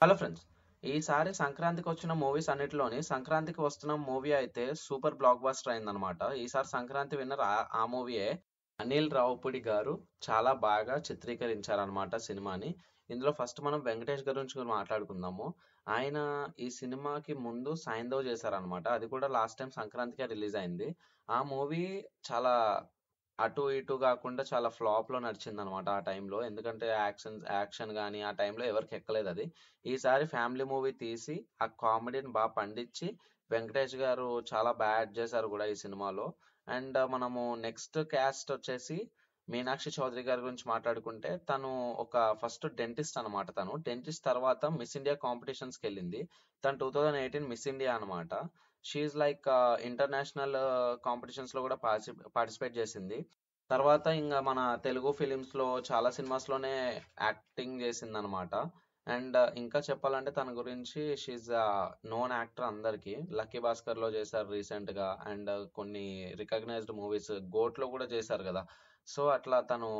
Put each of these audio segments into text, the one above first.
Hello friends. ఈసారి సంక్రాంతికి వచ్చిన మూవీస్ అన్నిటిలోని సంక్రాంతికి వస్తున్న మూవీ అయితే సూపర్ బ్లాక్ బస్టర్ అయిందనమాట. ఈసారి సంక్రాంతి విన్నర్ ఆ మూవీయే. అనిల్ రావుపూడి గారు చాలా బాగా చిత్రీకరించారనమాట సినిమాని. ఇందులో ఫస్ట్ మనం వెంకటేష్ గారి గురించి మాట్లాడుకుందాము. ఆయన ఈ సినిమాకి ముందు సైంధవ్ చేశారనమాట. అది కూడా లాస్ట్ టైం సంక్రాంతికే రిలీజ్ అయింది. ఆ మూవీ చాలా అటు ఇటు కాకుండా చాలా ఫ్లాప్ లో నడిచింది అనమాట ఆ టైంలో. ఎందుకంటే యాక్షన్ కానీ ఆ టైంలో ఎవరికి ఎక్కలేదు అది. ఈసారి ఫ్యామిలీ మూవీ తీసి ఆ కామెడీని బాగా పండించి వెంకటేష్ గారు చాలా బాగా యాడ్ చేశారు కూడా ఈ సినిమాలో. అండ్ మనము నెక్స్ట్ క్యాస్ట్ వచ్చేసి మీనాక్షి చౌదరి గారి గురించి మాట్లాడుకుంటే తను ఒక ఫస్ట్ డెంటిస్ట్ అనమాట. తను డెంటిస్ట్ తర్వాత మిస్ ఇండియా కాంపిటీషన్స్కి వెళ్ళింది. తను 2018 మిస్ ఇండియా అనమాట. షీఈ్ లైక్ ఇంటర్నేషనల్ కాంపిటీషన్స్ లో కూడా పార్టిసిపేట్ చేసింది. తర్వాత ఇంకా మన తెలుగు ఫిలిమ్స్ లో చాలా సినిమాస్ లోనే యాక్టింగ్ చేసింది అనమాట. అండ్ ఇంకా చెప్పాలంటే తన గురించి షీఈ్ నోన్ యాక్టర్ అందరికి. లక్కీ భాస్కర్ లో చేశారు రీసెంట్ గా. అండ్ కొన్ని రికగ్నైజ్డ్ మూవీస్ గోట్ లో కూడా చేశారు కదా. సో అట్లా తను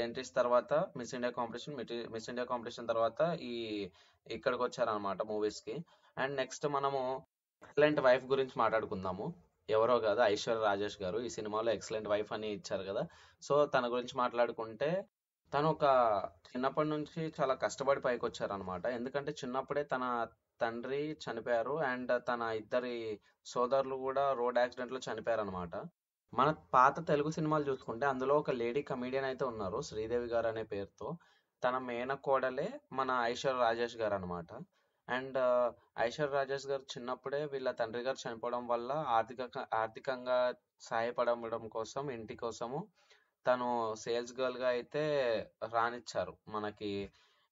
డెంటిస్ట్ తర్వాత మిస్ ఇండియా కాంపిటీషన్ తర్వాత ఈ ఇక్కడికి వచ్చారనమాట మూవీస్ కి. అండ్ నెక్స్ట్ మనము ఎక్సలెంట్ వైఫ్ గురించి మాట్లాడుకుందాము. ఎవరో కాదు, ఐశ్వర్య రాజేష్ గారు. ఈ సినిమాలో ఎక్సలెంట్ వైఫ్ అని ఇచ్చారు కదా. సో తన గురించి మాట్లాడుకుంటే తను ఒక చిన్నప్పటి నుంచి చాలా కష్టపడి పైకి వచ్చారనమాట. ఎందుకంటే చిన్నప్పుడే తన తండ్రి చనిపోయారు అండ్ తన ఇద్దరి సోదరులు కూడా రోడ్ యాక్సిడెంట్ లో చనిపోయారు అనమాట. మన పాత తెలుగు సినిమాలు చూసుకుంటే అందులో ఒక లేడీ కమీడియన్ అయితే ఉన్నారు, శ్రీదేవి గారు అనే పేరుతో. తన మేనకోడలే మన ఐశ్వర్య రాజేష్ గారు అనమాట. అండ్ ఐశ్వర్య రాజేష్ గారు చిన్నప్పుడే వీళ్ళ తండ్రి గారు చనిపోవడం వల్ల ఆర్థికంగా సహాయపడడం కోసం ఇంటి కోసము తను సేల్స్ గర్ల్ గా అయితే రానిచ్చారు మనకి.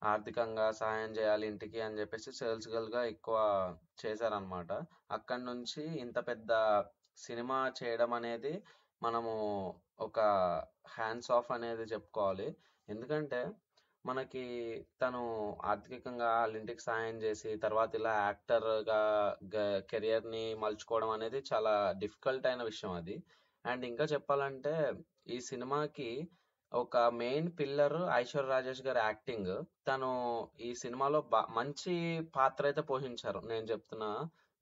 ఆర్థికంగా సహాయం చేయాలి ఇంటికి అని చెప్పేసి సేల్స్ గర్ల్ గా ఎక్కువ చేశారనమాట. అక్కడి నుంచి ఇంత పెద్ద సినిమా చేయడం అనేది మనము ఒక హ్యాండ్స్ ఆఫ్ అనేది చెప్పుకోవాలి. ఎందుకంటే మనకి తను ఆర్థికంగా వాళ్ళ ఇంటికి సాయం చేసి తర్వాత ఇలా యాక్టర్ గా కెరియర్ ని మలుచుకోవడం అనేది చాలా డిఫికల్ట్ అయిన విషయం అది. అండ్ ఇంకా చెప్పాలంటే ఈ సినిమాకి ఒక మెయిన్ పిల్లర్ ఐశ్వర్య రాజేష్ గారి యాక్టింగ్. తను ఈ సినిమాలో మంచి పాత్ర అయితే పోషించారు, నేను చెప్తున్నా.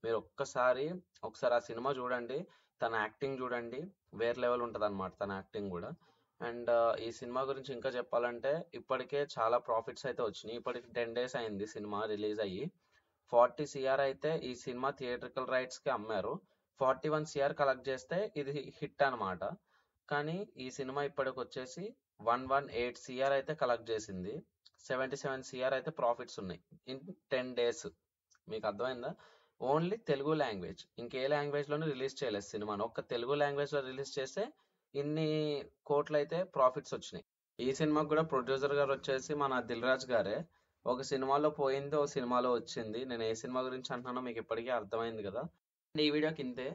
మీరు ఒకసారి ఆ సినిమా చూడండి, తన యాక్టింగ్ చూడండి. వేరే లెవెల్ ఉంటుంది అనమాట తన యాక్టింగ్ కూడా. అండ్ ఈ సినిమా గురించి ఇంకా చెప్పాలంటే ఇప్పటికే చాలా ప్రాఫిట్స్ అయితే వచ్చినాయి. ఇప్పటికి 10 days అయింది సినిమా రిలీజ్ అయ్యి. 40 CR అయితే ఈ సినిమా థియేట్రికల్ రైట్స్ కి అమ్మారు. 41 CR కలెక్ట్ చేస్తే ఇది హిట్ అన్నమాట. కానీ ఈ సినిమా ఇప్పటికి వచ్చేసి 118 CR అయితే కలెక్ట్ చేసింది. 77 CR అయితే ప్రాఫిట్స్ ఉన్నాయి ఇన్ 10 days. మీకు అర్థమైందా? ఓన్లీ తెలుగు లాంగ్వేజ్, ఇంకే లాంగ్వేజ్ లోనూ రిలీజ్ చేయలేదు సినిమాను. ఒక్క తెలుగు లాంగ్వేజ్ లో రిలీజ్ చేస్తే ఇన్ని కోట్లు అయితే ప్రాఫిట్స్ వచ్చినాయి. ఈ సినిమాకి కూడా ప్రొడ్యూసర్ గారు వచ్చేసి మన దిల్ రాజు గారే. ఒక సినిమాలో పోయింది, ఒక సినిమాలో వచ్చింది. నేను ఏ సినిమా గురించి అంటున్నానో మీకు ఇప్పటికే అర్థమైంది కదా. అండ్ ఈ వీడియోకి ఇంతే.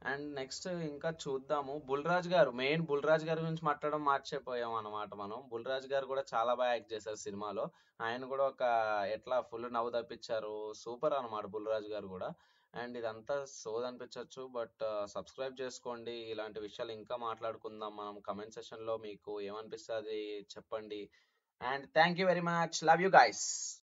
అండ్ నెక్స్ట్ ఇంకా చూద్దాము. బుల్ రాజ్ గారి గురించి మాట్లాడడం మార్చేపోయాం అనమాట మనం. బుల్ రాజ్ గారు కూడా చాలా బాగా యాక్ట్ చేశారు సినిమాలో. ఆయన కూడా ఒక ఎట్లా ఫుల్ నవ్వు తప్పించారు. సూపర్ అనమాట బుల్ రాజ్ గారు కూడా. అండ్ ఇదంతా సోది అనిపించవచ్చు, బట్ సబ్స్క్రైబ్ చేసుకోండి. ఇలాంటి విషయాలు ఇంకా మాట్లాడుకుందాం మనం. కమెంట్ సెషన్ లో మీకు ఏమనిపిస్తుంది చెప్పండి. And thank you very much. Love you guys.